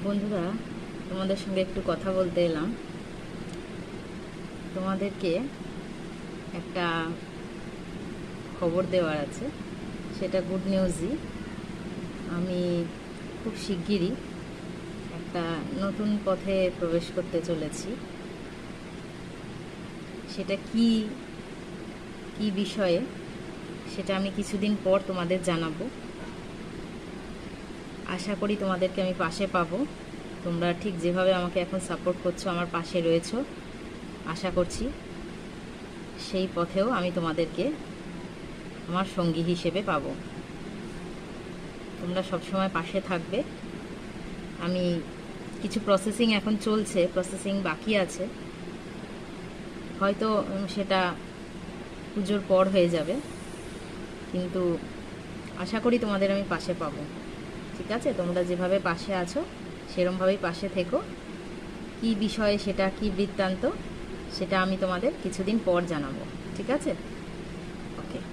বন্ধুরা, তোমাদের সঙ্গে একটু কথা বলতে এলাম। তোমাদেরকে একটা খবর দেওয়ার আছে, সেটা গুড নিউজই। আমি খুব শিগগিরই একটা নতুন পথে প্রবেশ করতে চলেছি। সেটা কি কি বিষয়ে সেটা আমি কিছুদিন পর তোমাদের জানাবো। আশা করি তোমাদেরকে আমি পাশে পাবো। তোমরা ঠিক যেভাবে আমাকে এখন সাপোর্ট করছো, আমার পাশে রয়েছো, আশা করছি সেই পথেও আমি তোমাদেরকে আমার সঙ্গী হিসেবে পাবো। তোমরা সবসময় পাশে থাকবে। আমি কিছু প্রসেসিং এখন চলছে, প্রসেসিং বাকি আছে, হয়তো সেটা পুজোর পর হয়ে যাবে, কিন্তু আশা করি তোমাদের আমি পাশে পাবো। ঠিক আছে, তোমরা যেভাবে পাশে আছো সেরমভাবেই পাশে থেকো। কি বিষয়ে সেটা, কি বৃত্তান্ত, সেটা আমি তোমাদের কিছুদিন পর জানাবো। ঠিক আছে।